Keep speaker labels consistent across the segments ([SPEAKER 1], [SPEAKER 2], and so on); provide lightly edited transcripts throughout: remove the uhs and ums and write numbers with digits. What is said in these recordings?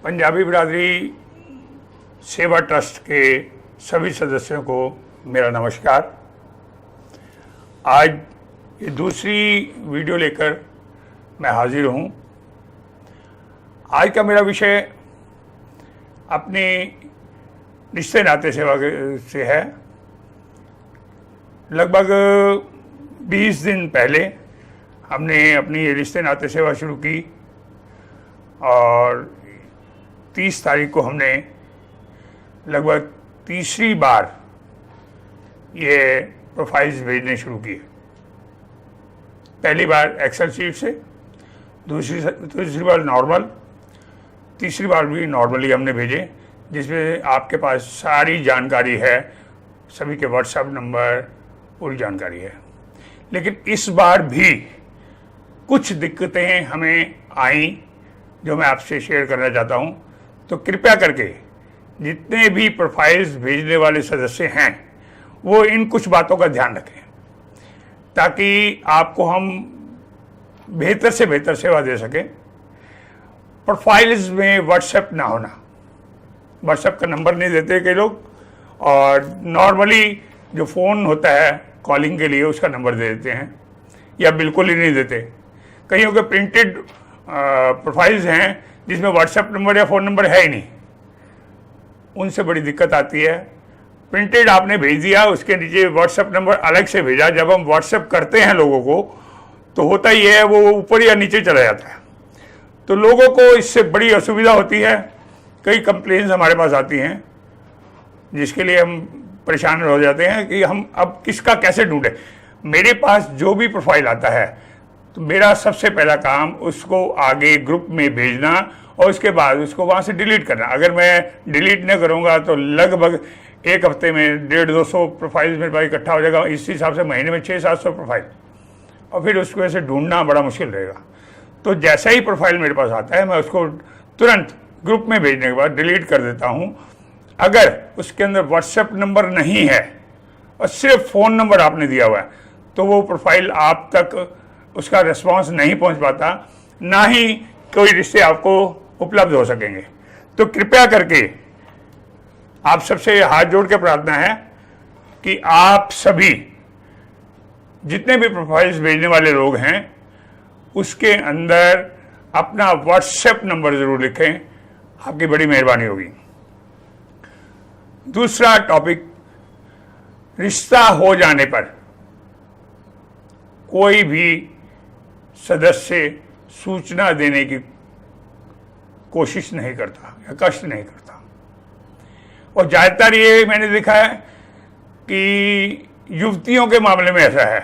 [SPEAKER 1] पंजाबी बिरादरी सेवा ट्रस्ट के सभी सदस्यों को मेरा नमस्कार। आज ये दूसरी वीडियो लेकर मैं हाजिर हूँ। आज का मेरा विषय अपनी रिश्ते नाते सेवा से है। लगभग 20 दिन पहले हमने अपनी ये रिश्ते नाते सेवा शुरू की और 30 तारीख को हमने लगभग तीसरी बार ये प्रोफाइल्स भेजने शुरू किए। पहली बार एक्सेल शीट से, दूसरी बार नॉर्मल, तीसरी बार भी नॉर्मली हमने भेजे, जिसमें आपके पास सारी जानकारी है, सभी के व्हाट्सएप नंबर, पूरी जानकारी है। लेकिन इस बार भी कुछ दिक्कतें हमें आई जो मैं आपसे शेयर करना चाहता हूं। तो कृपया करके जितने भी प्रोफाइल्स भेजने वाले सदस्य हैं वो इन कुछ बातों का ध्यान रखें ताकि आपको हम बेहतर से बेहतर सेवा दे सकें। प्रोफाइल्स में व्हाट्सएप ना होना, व्हाट्सएप का नंबर नहीं देते कई लोग, और नॉर्मली जो फ़ोन होता है कॉलिंग के लिए उसका नंबर दे देते हैं या बिल्कुल ही नहीं देते। कईयों के प्रिंटेड प्रोफाइल्स हैं जिसमें व्हाट्सएप नंबर या फ़ोन नंबर है ही नहीं, उनसे बड़ी दिक्कत आती है। प्रिंटेड आपने भेज दिया, उसके नीचे व्हाट्सएप नंबर अलग से भेजा। जब हम व्हाट्सएप करते हैं लोगों को तो होता ही है वो ऊपर या नीचे चला जाता है, तो लोगों को इससे बड़ी असुविधा होती है। कई कंप्लेंट्स हमारे पास आती हैं जिसके लिए हम परेशान हो जाते हैं कि हम अब किसका कैसे ढूंढें। मेरे पास जो भी प्रोफाइल आता है तो मेरा सबसे पहला काम उसको आगे ग्रुप में भेजना और उसके बाद उसको वहाँ से डिलीट करना। अगर मैं डिलीट नहीं करूँगा तो लगभग एक हफ्ते में 150-200 प्रोफाइल्स मेरे पास इकट्ठा हो जाएगा। इस हिसाब से महीने में 600-700 प्रोफाइल, और फिर उसको ऐसे ढूंढना बड़ा मुश्किल रहेगा। तो जैसा ही प्रोफाइल मेरे पास आता है मैं उसको तुरंत ग्रुप में भेजने के बाद डिलीट कर देता हूँ। अगर उसके अंदर व्हाट्सएप नंबर नहीं है और सिर्फ फ़ोन नंबर आपने दिया हुआ है तो वो प्रोफाइल आप तक उसका रिस्पॉन्स नहीं पहुँच पाता, ना ही कोई रिश्ते आपको उपलब्ध हो सकेंगे। तो कृपया करके आप सबसे हाथ जोड़ के प्रार्थना है कि आप सभी जितने भी प्रोफाइल्स भेजने वाले लोग हैं उसके अंदर अपना व्हाट्सएप नंबर ज़रूर लिखें, आपकी बड़ी मेहरबानी होगी। दूसरा टॉपिक, रिश्ता हो जाने पर कोई भी सदस्य सूचना देने की कोशिश नहीं करता या कष्ट नहीं करता। और ज़्यादातर ये मैंने देखा है कि युवतियों के मामले में ऐसा है।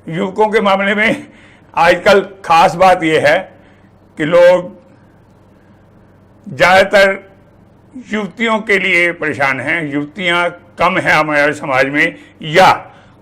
[SPEAKER 1] युवकों के मामले में आजकल खास बात यह है कि लोग ज़्यादातर युवतियों के लिए परेशान हैं। युवतियां कम हैं हमारे समाज में, या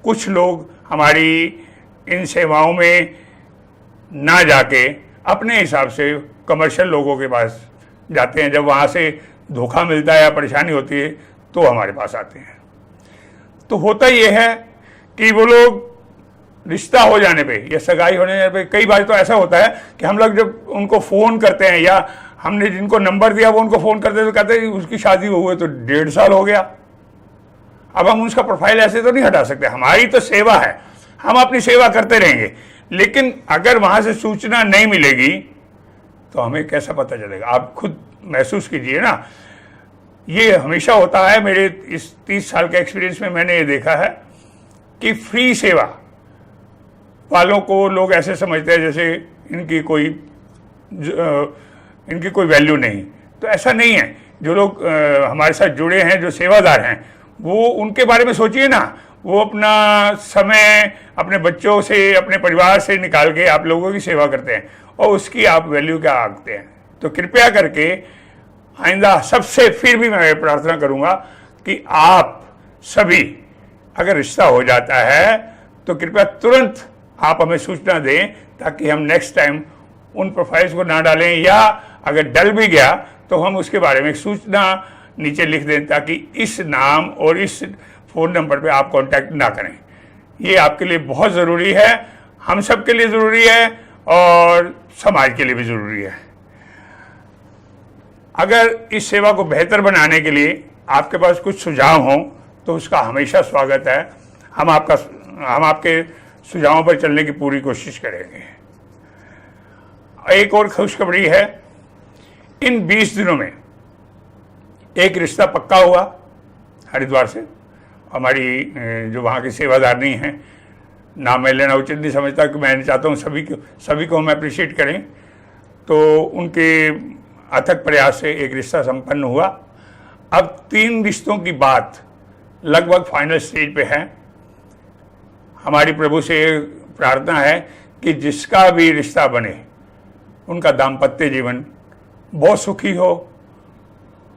[SPEAKER 1] कुछ लोग हमारी इन सेवाओं में ना जाके अपने हिसाब से कमर्शियल लोगों के पास जाते हैं। जब वहाँ से धोखा मिलता है या परेशानी होती है तो हमारे पास आते हैं। तो होता यह है कि वो लोग रिश्ता हो जाने पे या सगाई होने पे, कई बार तो ऐसा होता है कि हम लोग जब उनको फ़ोन करते हैं या हमने जिनको नंबर दिया वो उनको फ़ोन करते तो कहते हैं उसकी शादी हुए तो 1.5 साल हो गया। अब हम उसका प्रोफाइल ऐसे तो नहीं हटा सकते, हमारी तो सेवा है, हम अपनी सेवा करते रहेंगे। लेकिन अगर वहाँ से सूचना नहीं मिलेगी तो हमें कैसा पता चलेगा? आप खुद महसूस कीजिए ना। ये हमेशा होता है। मेरे इस 30 साल के एक्सपीरियंस में मैंने ये देखा है कि फ्री सेवा वालों को लोग ऐसे समझते हैं जैसे इनकी कोई वैल्यू नहीं। तो ऐसा नहीं है। जो लोग हमारे साथ जुड़े हैं, जो सेवादार हैं, वो उनके बारे में सोचिए ना। वो अपना समय अपने बच्चों से, अपने परिवार से निकाल के आप लोगों की सेवा करते हैं और उसकी आप वैल्यू क्या आंकते हैं। तो कृपया करके आइंदा सबसे फिर भी मैं प्रार्थना करूंगा कि आप सभी, अगर रिश्ता हो जाता है तो कृपया तुरंत आप हमें सूचना दें ताकि हम नेक्स्ट टाइम उन प्रोफाइल्स को ना डालें, या अगर डल भी गया तो हम उसके बारे में सूचना नीचे लिख दें ताकि इस नाम और इस फ़ोन नंबर पे आप कांटेक्ट ना करें। ये आपके लिए बहुत ज़रूरी है, हम सब के लिए ज़रूरी है और समाज के लिए भी ज़रूरी है। अगर इस सेवा को बेहतर बनाने के लिए आपके पास कुछ सुझाव हों तो उसका हमेशा स्वागत है। हम आपके सुझावों पर चलने की पूरी कोशिश करेंगे। एक और खुशखबरी है, इन 20 दिनों में एक रिश्ता पक्का हुआ हरिद्वार से। हमारी जो वहाँ की सेवादारनी हैं, नाम मैं लेना उचित नहीं समझता कि मैं चाहता हूँ सभी को हम अप्रिशिएट करें, तो उनके अथक प्रयास से एक रिश्ता संपन्न हुआ। अब 3 रिश्तों की बात लगभग फाइनल स्टेज पे है। हमारी प्रभु से प्रार्थना है कि जिसका भी रिश्ता बने उनका दाम्पत्य जीवन बहुत सुखी हो,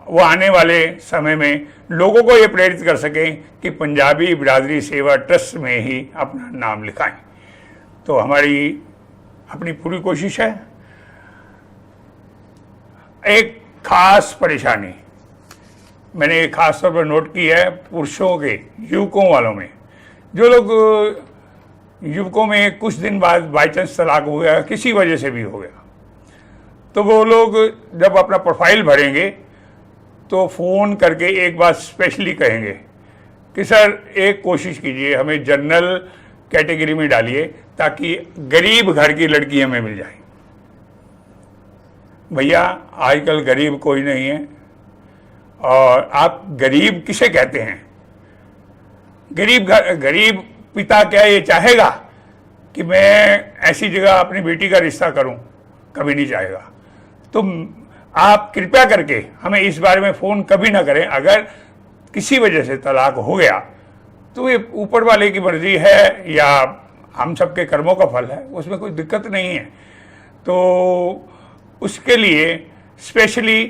[SPEAKER 1] वो आने वाले समय में लोगों को ये प्रेरित कर सकें कि पंजाबी बिरादरी सेवा ट्रस्ट में ही अपना नाम लिखाएं। तो हमारी अपनी पूरी कोशिश है। एक खास परेशानी मैंने खास तौर पर नोट की है पुरुषों के, युवकों वालों में। जो लोग युवकों में कुछ दिन बाद बाई चांस तलाक हो गया, किसी वजह से भी हो गया, तो वो लोग जब अपना प्रोफाइल भरेंगे तो फ़ोन करके एक बात स्पेशली कहेंगे कि सर एक कोशिश कीजिए, हमें जनरल कैटेगरी में डालिए ताकि गरीब घर की लड़की हमें मिल जाए। भैया आजकल गरीब कोई नहीं है। और आप गरीब किसे कहते हैं? गरीब पिता क्या ये चाहेगा कि मैं ऐसी जगह अपनी बेटी का रिश्ता करूं? कभी नहीं चाहेगा। तो आप कृपया करके हमें इस बारे में फ़ोन कभी ना करें। अगर किसी वजह से तलाक हो गया तो ये ऊपर वाले की मर्जी है या हम सबके कर्मों का फल है, उसमें कोई दिक्कत नहीं है। तो उसके लिए स्पेशली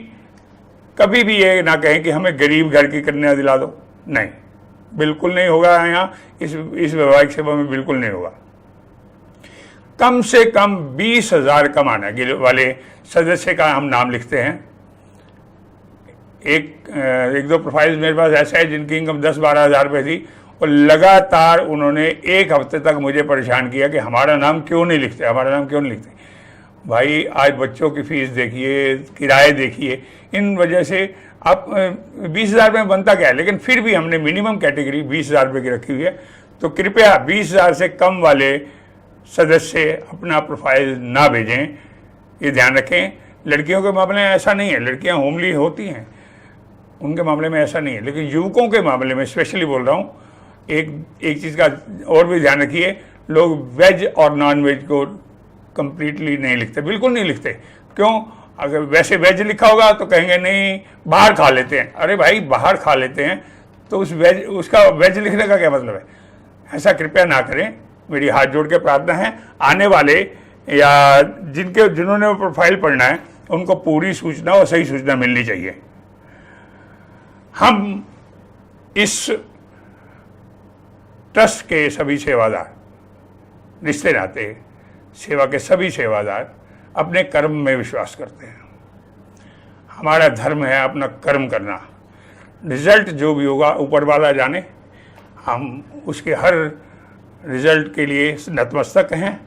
[SPEAKER 1] कभी भी ये ना कहें कि हमें गरीब घर की कन्या दिला दो। नहीं, बिल्कुल नहीं होगा। यहाँ इस वैवाहिक सेवा में बिल्कुल नहीं होगा। कम से कम 20,000 कमाने वाले सदस्य का हम नाम लिखते हैं। एक दो प्रोफाइल्स मेरे पास ऐसा है जिनकी इनकम 10-12 हज़ार रुपये थी और लगातार उन्होंने 1 हफ्ते तक मुझे परेशान किया कि हमारा नाम क्यों नहीं लिखते, हमारा नाम क्यों नहीं लिखते। भाई आज बच्चों की फीस देखिए, किराए देखिए, इन वजह से आप 20,000 में बनता क्या है। लेकिन फिर भी हमने मिनिमम कैटेगरी 20,000 रुपये की रखी हुई है। तो कृपया 20,000 से कम वाले सदस्य अपना प्रोफाइल ना भेजें, ये ध्यान रखें। लड़कियों के मामले में ऐसा नहीं है, लड़कियां होमली होती हैं, उनके मामले में ऐसा नहीं है। लेकिन युवकों के मामले में स्पेशली बोल रहा हूँ, एक चीज़ का और भी ध्यान रखिए, लोग वेज और नॉन वेज को कंप्लीटली नहीं लिखते, बिल्कुल नहीं लिखते। क्यों? अगर वैसे वेज लिखा होगा तो कहेंगे नहीं बाहर खा लेते हैं। अरे भाई बाहर खा लेते हैं तो उसका वेज लिखने का क्या मतलब है? ऐसा कृपया ना करें। मेरी हाथ जोड़ के प्रार्थना है, आने वाले या जिन्होंने वो प्रोफाइल पढ़ना है उनको पूरी सूचना और सही सूचना मिलनी चाहिए। हम इस ट्रस्ट के सभी सेवादार, रिश्ते नाते सेवा के सभी सेवादार अपने कर्म में विश्वास करते हैं। हमारा धर्म है अपना कर्म करना। रिजल्ट जो भी होगा ऊपर वाला जाने, हम उसके हर रिजल्ट के लिए नतमस्तक हैं।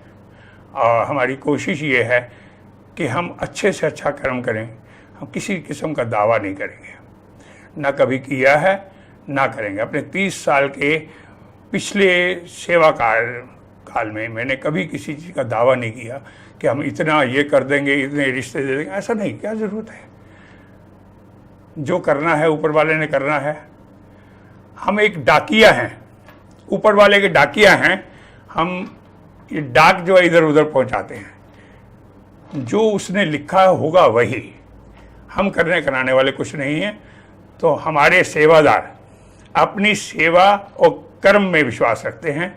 [SPEAKER 1] और हमारी कोशिश ये है कि हम अच्छे से अच्छा कर्म करें। हम किसी किस्म का दावा नहीं करेंगे, ना कभी किया है ना करेंगे। अपने 30 साल के पिछले सेवा काल में मैंने कभी किसी चीज़ का दावा नहीं किया कि हम इतना ये कर देंगे, इतने रिश्ते दे देंगे। ऐसा नहीं, क्या ज़रूरत है। जो करना है ऊपर वाले ने करना है। हम एक डाकिया हैं, ऊपर वाले के डाकिया हैं। हम ये डाक जो है इधर उधर पहुंचाते हैं, जो उसने लिखा होगा वही। हम करने कराने वाले कुछ नहीं हैं। तो हमारे सेवादार अपनी सेवा और कर्म में विश्वास रखते हैं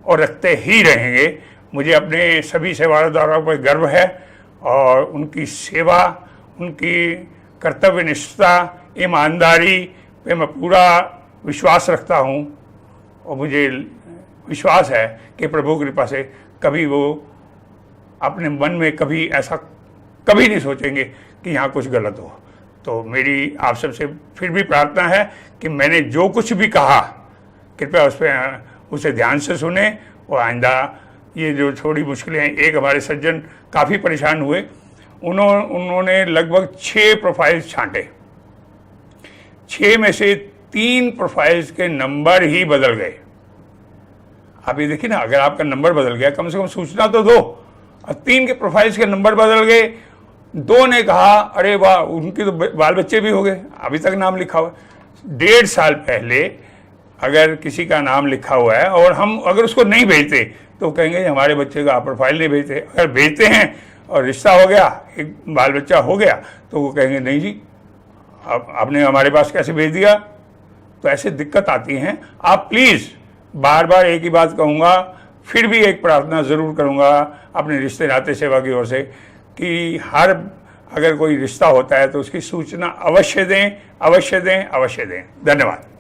[SPEAKER 1] और रखते ही रहेंगे। मुझे अपने सभी सेवादारों पर गर्व है और उनकी सेवा, उनकी कर्तव्यनिष्ठता, ईमानदारी पे मैं पूरा विश्वास रखता हूँ। और मुझे विश्वास है कि प्रभु की कृपा से कभी वो अपने मन में कभी ऐसा कभी नहीं सोचेंगे कि यहाँ कुछ गलत हो। तो मेरी आप सबसे फिर भी प्रार्थना है कि मैंने जो कुछ भी कहा कृपया उसे ध्यान से सुने और आइंदा ये जो थोड़ी मुश्किलें हैं, एक हमारे सज्जन काफ़ी परेशान हुए, उन्होंने लगभग 6 प्रोफाइल्स छांटे। 6 में से 3 प्रोफाइल्स के नंबर ही बदल गए। आप ये देखिए ना, अगर आपका नंबर बदल गया कम से कम सूचना तो दो। और 3 के प्रोफाइल्स के नंबर बदल गए। 2 ने कहा अरे वाह, उनके तो बाल बच्चे भी हो गए, अभी तक नाम लिखा हुआ। 1.5 साल पहले अगर किसी का नाम लिखा हुआ है और हम अगर उसको नहीं भेजते तो कहेंगे हमारे बच्चे का प्रोफाइल नहीं भेजते। अगर भेजते हैं और रिश्ता हो गया, एक बाल बच्चा हो गया, तो वो कहेंगे नहीं जी आपने हमारे पास कैसे भेज दिया। तो ऐसे दिक्कत आती हैं। आप प्लीज़, बार बार एक ही बात कहूँगा, फिर भी एक प्रार्थना ज़रूर करूँगा अपने रिश्ते नाते सेवा की ओर से कि अगर कोई रिश्ता होता है तो उसकी सूचना अवश्य दें, अवश्य दें, अवश्य दें। धन्यवाद।